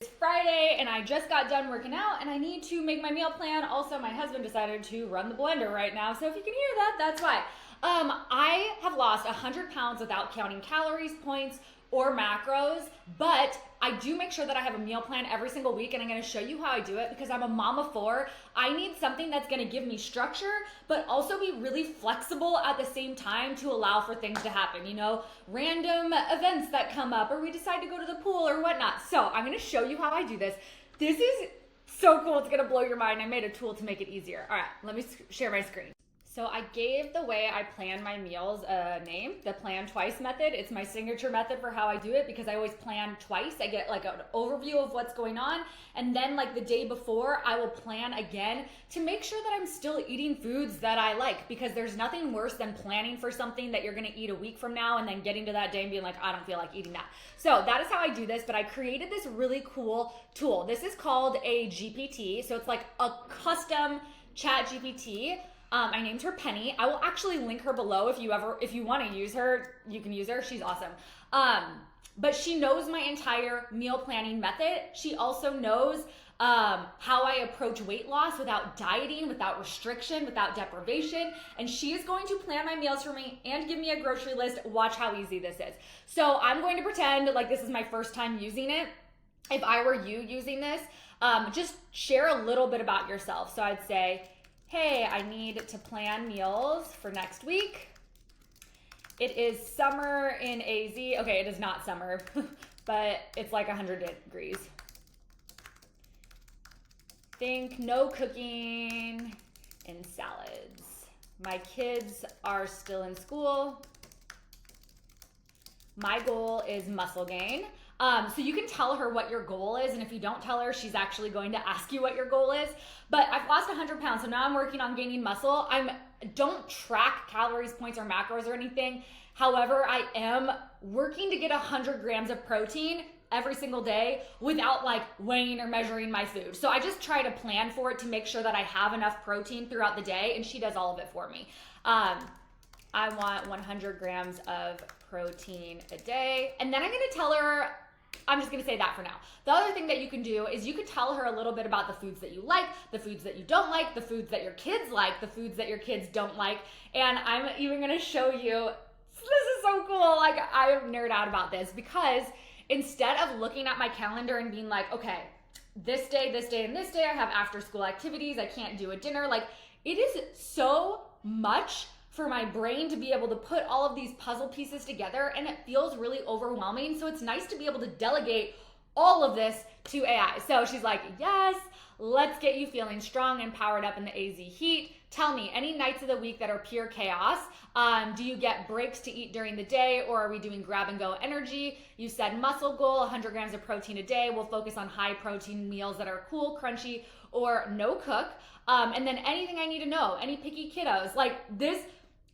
It's Friday and I just got done working out and I need to make my meal plan. Also, my husband decided to run the blender right now, so if you can hear that, that's why. I have lost 100 pounds without counting calories, points, or macros, but I do make sure that I have a meal plan every single week, and I'm gonna show you how I do it because I'm a mom of four. I need something that's gonna give me structure, but also be really flexible at the same time to allow for things to happen, random events that come up, or we decide to go to the pool or whatnot. So I'm gonna show you how I do this. This is so cool, it's gonna blow your mind. I made a tool to make it easier. All right, let me share my screen. So I gave the way I plan my meals a name, the plan twice method. It's my signature method for how I do it because I always plan twice. I get like an overview of what's going on, and then like the day before I will plan again to make sure that I'm still eating foods that I like, because there's nothing worse than planning for something that you're gonna eat a week from now and then getting to that day and being like, I don't feel like eating that. So that is how I do this, but I created this really cool tool. This is called a GPT. So it's like a custom chat GPT. I named her Penny. I will actually link her below if you want to use her, you can use her. She's awesome. But she knows my entire meal planning method. She also knows how I approach weight loss without dieting, without restriction, without deprivation. And she is going to plan my meals for me and give me a grocery list. Watch how easy this is. So I'm going to pretend like this is my first time using it. If I were you using this, just share a little bit about yourself. So I'd say, hey, I need to plan meals for next week. It is summer in AZ. Okay, it is not summer, but it's like 100 degrees. Think no cooking and salads. My kids are still in school. My goal is muscle gain. So you can tell her what your goal is, and if you don't tell her, she's actually going to ask you what your goal is. But I've lost 100 pounds, so now I'm working on gaining muscle. Don't track calories, points, or macros or anything. However, I am working to get 100 grams of protein every single day without like weighing or measuring my food. So I just try to plan for it to make sure that I have enough protein throughout the day, and she does all of it for me. I want 100 grams of protein a day, and then I'm gonna tell her, I'm just gonna say that for now. The other thing that you can do is you could tell her a little bit about the foods that you like, the foods that you don't like, the foods that your kids like, the foods that your kids don't like. And I'm even gonna show you, this is so cool, like I nerd out about this, because instead of looking at my calendar and being like, okay, this day, and this day I have after school activities, I can't do a dinner, like it is so much for my brain to be able to put all of these puzzle pieces together, and it feels really overwhelming. So it's nice to be able to delegate all of this to AI. So she's like, yes, let's get you feeling strong and powered up in the AZ heat. Tell me, any nights of the week that are pure chaos, do you get breaks to eat during the day, or are we doing grab and go energy? You said muscle goal, 100 grams of protein a day. We'll focus on high protein meals that are cool, crunchy, or no cook. And then anything I need to know, any picky kiddos, like this.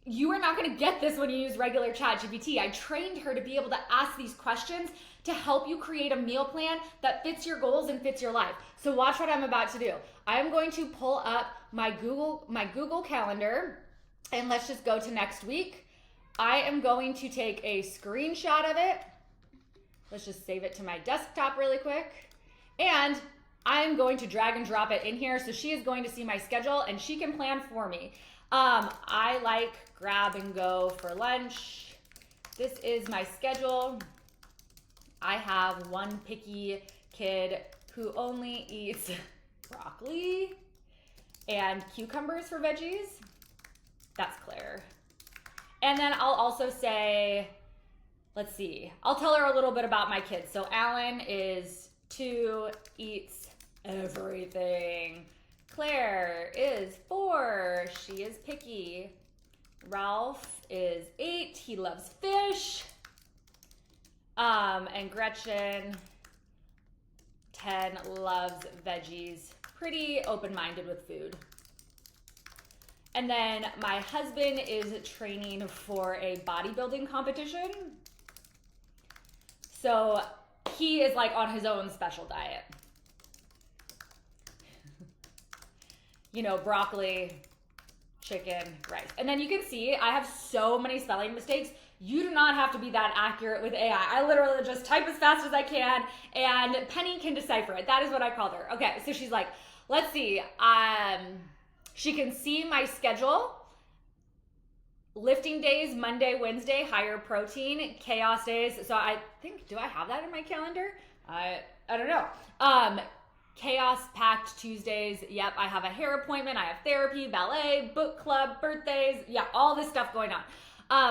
You are not going to get this when you use regular ChatGPT. I trained her to be able to ask these questions to help you create a meal plan that fits your goals and fits your life. So watch what I'm about to do. I am going to pull up my Google Calendar, and let's just go to next week. I am going to take a screenshot of it. Let's just save it to my desktop really quick. And I'm going to drag and drop it in here, so she is going to see my schedule and she can plan for me. I like grab and go for lunch. This is my schedule. I have one picky kid who only eats broccoli and cucumbers for veggies. That's Claire. And then I'll also say, let's see, I'll tell her a little bit about my kids. So Alan is 2, eats everything. Claire is 4, she is picky. Ralph is 8, he loves fish. And Gretchen, 10, loves veggies, pretty open-minded with food. And then my husband is training for a bodybuilding competition. So he is like on his own special diet. Broccoli, chicken, rice. And then you can see I have so many spelling mistakes You do not have to be that accurate with AI. I literally just type as fast as I can, and Penny can decipher it. That is what I called her. Okay, so she's like, let's see. She can see my schedule. Lifting days, Monday, Wednesday, higher protein. Chaos days. So I think, do I have that in my calendar? I don't know. Chaos packed Tuesdays. Yep, I have a hair appointment. I have therapy, ballet, book club, birthdays. Yeah, all this stuff going on.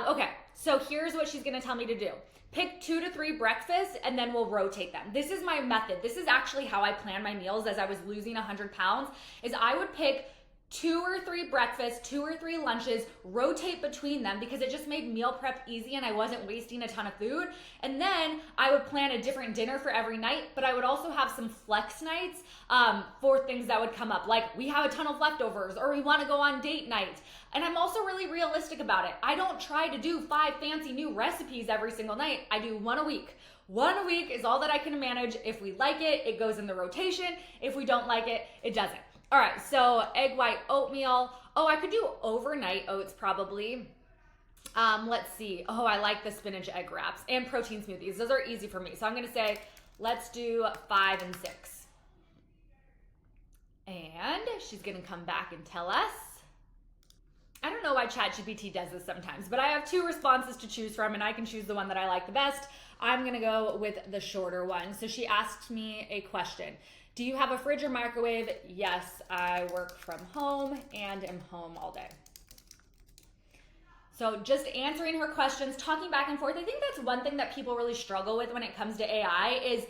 Okay, so here's what she's gonna tell me to do. Pick 2 to 3 breakfasts and then we'll rotate them. This is my method. This is actually how I plan my meals as I was losing 100 pounds, is I would pick 2 or 3 breakfasts, 2 or 3 lunches, rotate between them because it just made meal prep easy and I wasn't wasting a ton of food. And then I would plan a different dinner for every night, but I would also have some flex nights for things that would come up. Like we have a ton of leftovers or we want to go on date night. And I'm also really realistic about it. I don't try to do 5 fancy new recipes every single night. I do 1 a week. 1 a week is all that I can manage. If we like it, it goes in the rotation. If we don't like it, it doesn't. All right, so egg white oatmeal. Oh, I could do overnight oats probably. Let's see. Oh, I like the spinach egg wraps and protein smoothies. Those are easy for me. So I'm gonna say, let's do 5 and 6. And she's gonna come back and tell us. I don't know why ChatGPT does this sometimes, but I have 2 responses to choose from and I can choose the one that I like the best. I'm gonna go with the shorter one. So she asked me a question. Do you have a fridge or microwave? Yes, I work from home and am home all day. So just answering her questions, talking back and forth. I think that's one thing that people really struggle with when it comes to AI is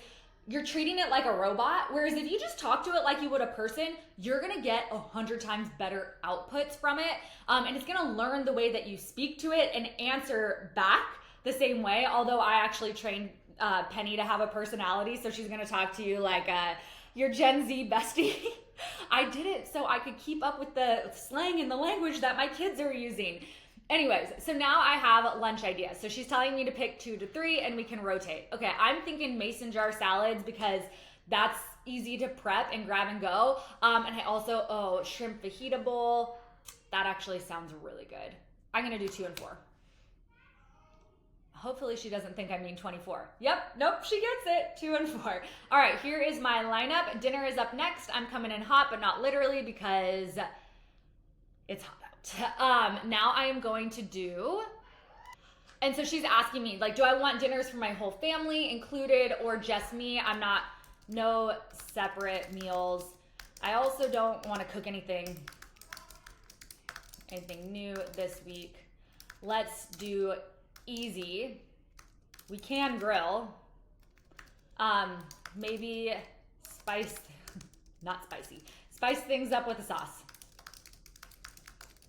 you're treating it like a robot. Whereas if you just talk to it like you would a person, you're gonna get 100 times better outputs from it. And it's gonna learn the way that you speak to it and answer back the same way. Although I actually trained Penny to have a personality. So she's gonna talk to you like your Gen Z bestie. I did it so I could keep up with the slang and the language that my kids are using. Anyways, so now I have lunch ideas. So she's telling me to pick 2 to 3 and we can rotate. Okay, I'm thinking mason jar salads because that's easy to prep and grab and go. And I also, shrimp fajita bowl. That actually sounds really good. I'm gonna do 2 and 4. Hopefully she doesn't think I mean 24. Yep, nope, she gets it. 2 and 4. All right, here is my lineup. Dinner is up next. I'm coming in hot, but not literally because it's hot out. Now I am going to do, and so she's asking me, like, do I want dinners for my whole family included or just me? No separate meals. I also don't want to cook anything new this week. Let's do easy. We can grill. Maybe not spicy. Spice things up with a sauce.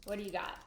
What do you got?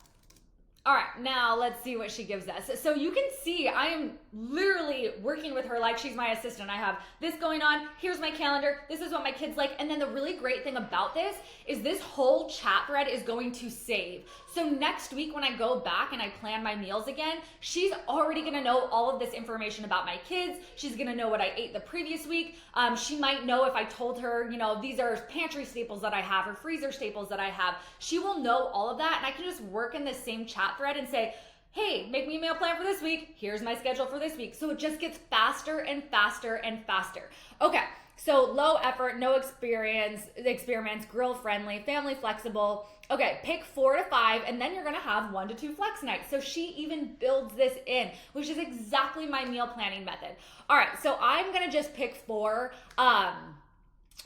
All right, now let's see what she gives us. So you can see I am literally working with her like she's my assistant. I have this going on. Here's my calendar. This is what my kids like. And then the really great thing about this is this whole chat thread is going to save. So next week when I go back and I plan my meals again, she's already gonna know all of this information about my kids. She's gonna know what I ate the previous week. She might know if I told her, these are pantry staples that I have or freezer staples that I have. She will know all of that and I can just work in this same chat thread and say, hey, make me a meal plan for this week. Here's my schedule for this week. So it just gets faster and faster and faster. Okay, so low effort, no experiments, grill friendly, family flexible. Okay, pick 4 to 5, and then you're gonna have 1 to 2 flex nights. So she even builds this in, which is exactly my meal planning method. All right, so I'm gonna just pick 4. I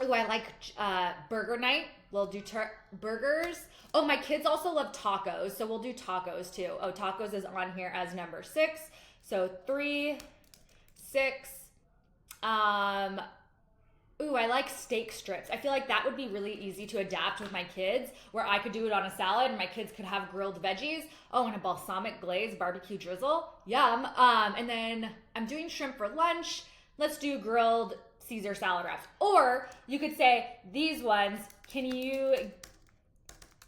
like burger night. We'll do burgers. Oh, my kids also love tacos, so we'll do tacos too. Oh, tacos is on here as number 6. So 3, 6. Ooh, I like steak strips. I feel like that would be really easy to adapt with my kids, where I could do it on a salad and my kids could have grilled veggies. Oh, and a balsamic glaze barbecue drizzle. Yum. And then I'm doing shrimp for lunch. Let's do grilled Caesar salad wraps. Or you could say, these ones, can you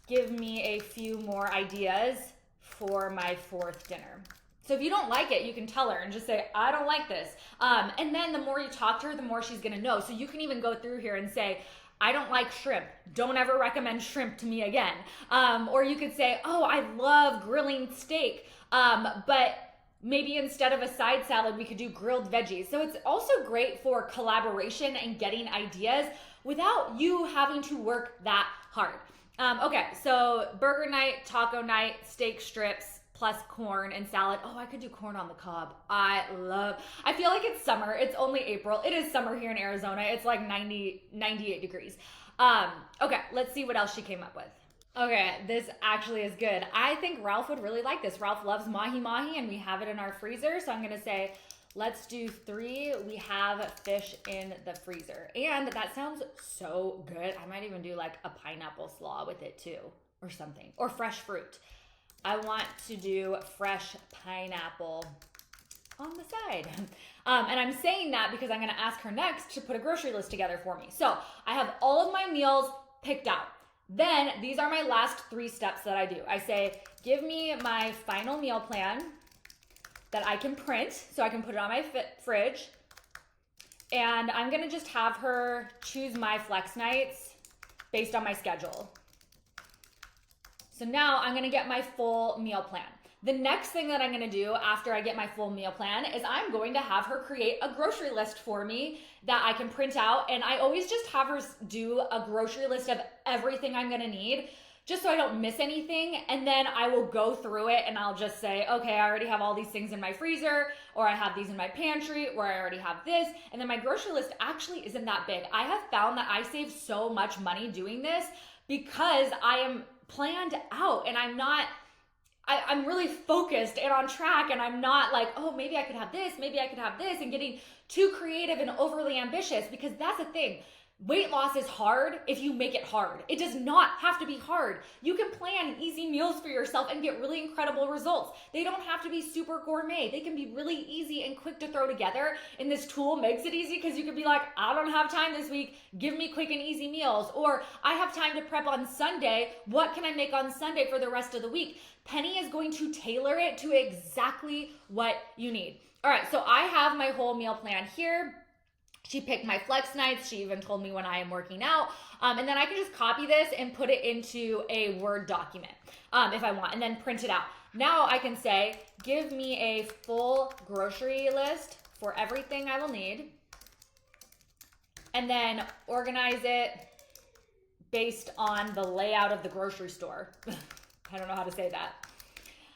give me a few more ideas for my 4th dinner? So if you don't like it, you can tell her and just say, I don't like this. And then the more you talk to her, the more she's gonna know. So you can even go through here and say, I don't like shrimp. Don't ever recommend shrimp to me again. Or you could say, oh, I love grilling steak, but maybe instead of a side salad, we could do grilled veggies. So it's also great for collaboration and getting ideas without you having to work that hard. Okay, so burger night, taco night, steak strips, plus corn and salad. Oh, I could do corn on the cob. I feel like it's summer. It's only April. It is summer here in Arizona. It's like 98 degrees. Okay, let's see what else she came up with. Okay, this actually is good. I think Ralph would really like this. Ralph loves mahi-mahi and we have it in our freezer. So I'm gonna say, let's do 3. We have fish in the freezer. And that sounds so good. I might even do like a pineapple slaw with it too, or something, or fresh fruit. I want to do fresh pineapple on the side. And I'm saying that because I'm gonna ask her next to put a grocery list together for me. So I have all of my meals picked out. Then these are my last 3 steps that I do. I say, give me my final meal plan that I can print so I can put it on my fridge. And I'm gonna just have her choose my flex nights based on my schedule. So now I'm gonna get my full meal plan. The next thing that I'm gonna do after I get my full meal plan is I'm going to have her create a grocery list for me that I can print out. And I always just have her do a grocery list of everything I'm gonna need, just so I don't miss anything. And then I will go through it and I'll just say, okay, I already have all these things in my freezer, or I have these in my pantry, or I already have this. And then my grocery list actually isn't that big. I have found that I save so much money doing this because I am planned out and I'm really focused and on track, and I'm not like, oh, maybe I could have this, and getting too creative and overly ambitious, because that's the thing. Weight loss is hard if you make it hard. It does not have to be hard. You can plan easy meals for yourself and get really incredible results. They don't have to be super gourmet. They can be really easy and quick to throw together. And this tool makes it easy because you can be like, I don't have time this week. Give me quick and easy meals. Or I have time to prep on Sunday. What can I make on Sunday for the rest of the week? Penny is going to tailor it to exactly what you need. All right, so I have my whole meal plan here. She picked my flex nights. She even told me when I am working out. And then I can just copy this and put it into a Word document if I want, and then print it out. Now I can say, give me a full grocery list for everything I will need, and then organize it based on the layout of the grocery store. I don't know how to say that.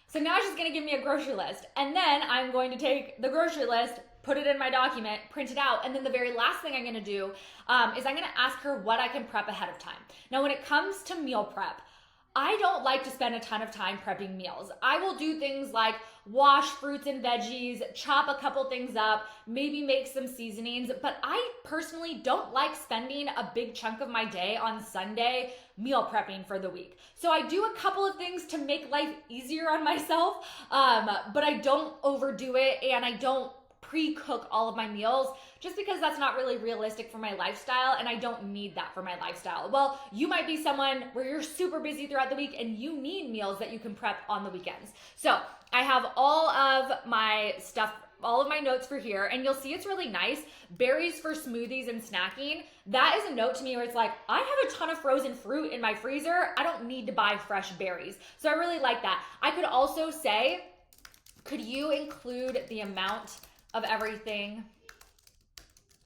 So now she's gonna give me a grocery list, and then I'm going to take the grocery list, put it in my document, print it out, and then the very last thing I'm gonna do is I'm gonna ask her what I can prep ahead of time. Now, when it comes to meal prep, I don't like to spend a ton of time prepping meals. I will do things like wash fruits and veggies, chop a couple things up, maybe make some seasonings, but I personally don't like spending a big chunk of my day on Sunday meal prepping for the week. So I do a couple of things to make life easier on myself, but I don't overdo it, and I don't pre-cook all of my meals, just because that's not really realistic for my lifestyle, and I don't need that for my lifestyle. Well, you might be someone where you're super busy throughout the week and you need meals that you can prep on the weekends. So I have all of my stuff, all of my notes for here, and you'll see it's really nice. Berries for smoothies and snacking. That is a note to me where it's like, I have a ton of frozen fruit in my freezer. I don't need to buy fresh berries. So I really like that. I could also say, could you include the amount of everything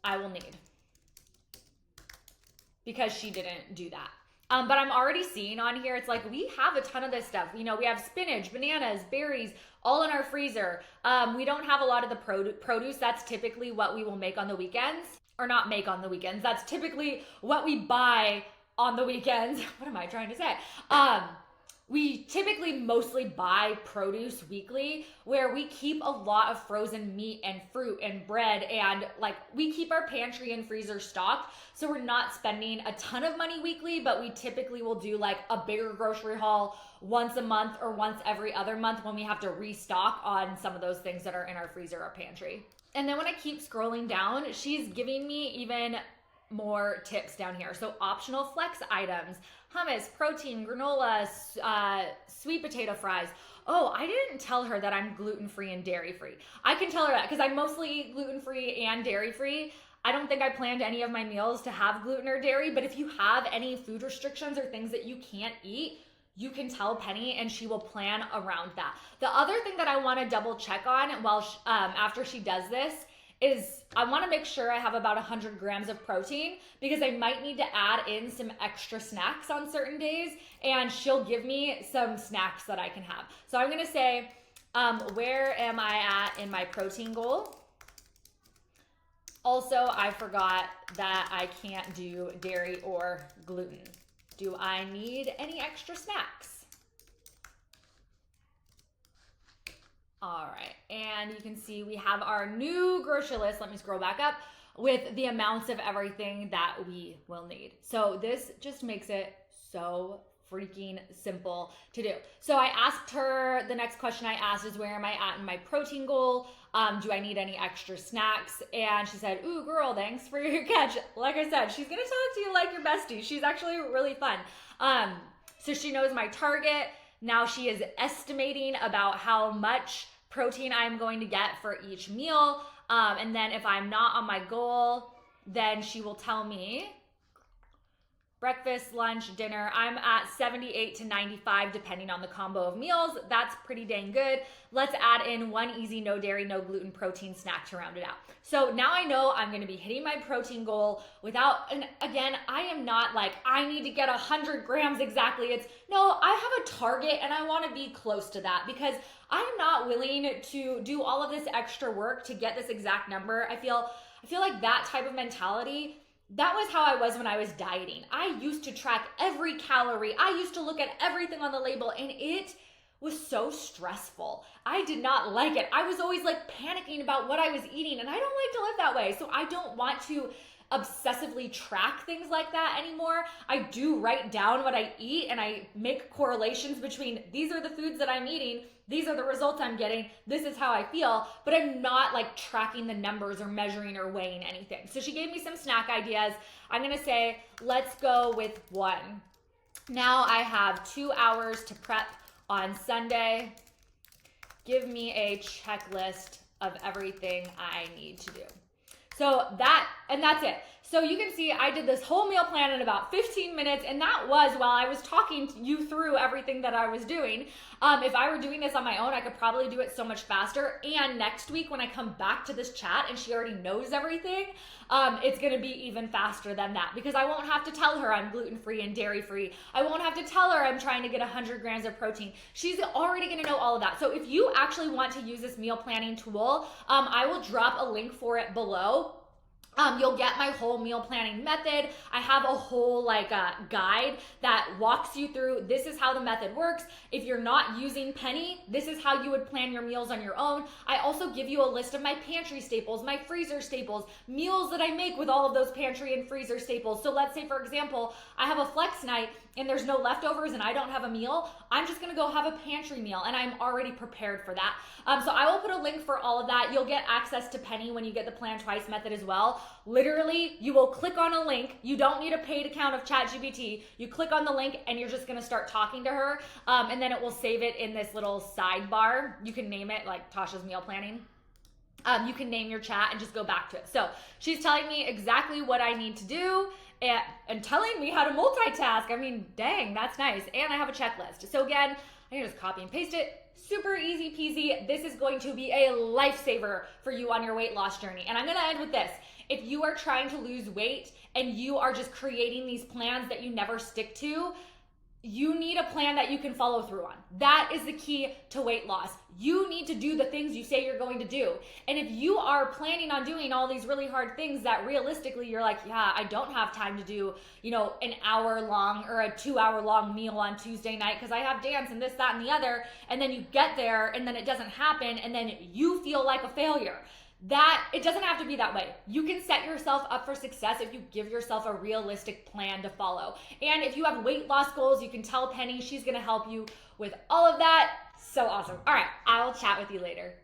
I will need? Because she didn't do that. But I'm already seeing on here, it's like, we have a ton of this stuff. You know, we have spinach, bananas, berries, all in our freezer. We don't have a lot of the produce. That's typically what we will make on the weekends, or not make on the weekends. That's typically what we buy on the weekends. What am I trying to say? We typically mostly buy produce weekly, where we keep a lot of frozen meat and fruit and bread, and like, we keep our pantry and freezer stocked. So we're not spending a ton of money weekly, but we typically will do like a bigger grocery haul once a month or once every other month when we have to restock on some of those things that are in our freezer or pantry. And then when I keep scrolling down, she's giving me even more tips down here. So optional flex items, hummus, protein, granola, sweet potato fries. Oh, I didn't tell her that I'm gluten-free and dairy-free. I can tell her that because I mostly eat gluten-free and dairy-free. I don't think I planned any of my meals to have gluten or dairy, but if you have any food restrictions or things that you can't eat, you can tell Penny and she will plan around that. The other thing that I want to double check on while after she does this is I want to make sure I have about 100 grams of protein, because I might need to add in some extra snacks on certain days, and she'll give me some snacks that I can have. So I'm going to say, where am I at in my protein goal? Also, I forgot that I can't do dairy or gluten. Do I need any extra snacks? All right, and you can see we have our new grocery list. Let me scroll back up with the amounts of everything that we will need. So this just makes it so freaking simple to do. So I asked her, the next question I asked is, where am I at in my protein goal? Do I need any extra snacks? And she said, ooh, girl, thanks for your catch. Like I said, she's gonna talk to you like your bestie. She's actually really fun. So she knows my target. Now she is estimating about how much protein I'm going to get for each meal. And then if I'm not on my goal, then she will tell me breakfast, lunch, dinner. I'm at 78 to 95 depending on the combo of meals. That's pretty dang good. Let's add in one easy, no dairy, no gluten protein snack to round it out. So now I know I'm gonna be hitting my protein goal without, and again, I am not like, I need to get 100 grams exactly. It's, no, I have a target and I wanna be close to that, because I'm not willing to do all of this extra work to get this exact number. I feel like that type of mentality, that was how I was when I was dieting. I used to track every calorie. I used to look at everything on the label, and it was so stressful. I did not like it. I was always like panicking about what I was eating, and I don't like to live that way. So I don't want to obsessively track things like that anymore. I do write down what I eat, and I make correlations between these are the foods that I'm eating, these are the results I'm getting, this is how I feel, but I'm not like tracking the numbers or measuring or weighing anything. So she gave me some snack ideas. I'm gonna say, let's go with one. Now I have 2 hours to prep on Sunday. Give me a checklist of everything I need to do. So that's it. So you can see I did this whole meal plan in about 15 minutes, and that was while I was talking to you through everything that I was doing. If I were doing this on my own, I could probably do it so much faster. And next week when I come back to this chat and she already knows everything, it's gonna be even faster than that, because I won't have to tell her I'm gluten-free and dairy-free. I won't have to tell her I'm trying to get 100 grams of protein. She's already gonna know all of that. So if you actually want to use this meal planning tool, I will drop a link for it below. You'll get my whole meal planning method. I have a whole guide that walks you through, this is how the method works. If you're not using Penny, this is how you would plan your meals on your own. I also give you a list of my pantry staples, my freezer staples, meals that I make with all of those pantry and freezer staples. So let's say, for example, I have a flex night and there's no leftovers and I don't have a meal. I'm just gonna go have a pantry meal, and I'm already prepared for that. So I will put a link for all of that. You'll get access to Penny when you get the Plan Twice method as well. Literally, you will click on a link. You don't need a paid account of ChatGPT. You click on the link and you're just gonna start talking to her, and then it will save it in this little sidebar. You can name it like Tasha's Meal Planning. You can name your chat and just go back to it. So she's telling me exactly what I need to do and telling me how to multitask. I mean, dang, that's nice. And I have a checklist. So again, I can just copy and paste it. Super easy peasy. This is going to be a lifesaver for you on your weight loss journey. And I'm gonna end with this. If you are trying to lose weight and you are just creating these plans that you never stick to, you need a plan that you can follow through on. That is the key to weight loss. You need to do the things you say you're going to do. And if you are planning on doing all these really hard things that realistically you're like, yeah, I don't have time to do, an hour long or a 2 hour long meal on Tuesday night because I have dance and this, that, and the other. And then you get there and then it doesn't happen and then you feel like a failure. That it doesn't have to be that way. You can set yourself up for success if you give yourself a realistic plan to follow. And if you have weight loss goals, you can tell Penny. She's gonna help you with all of that. So awesome. All right, I will chat with you later.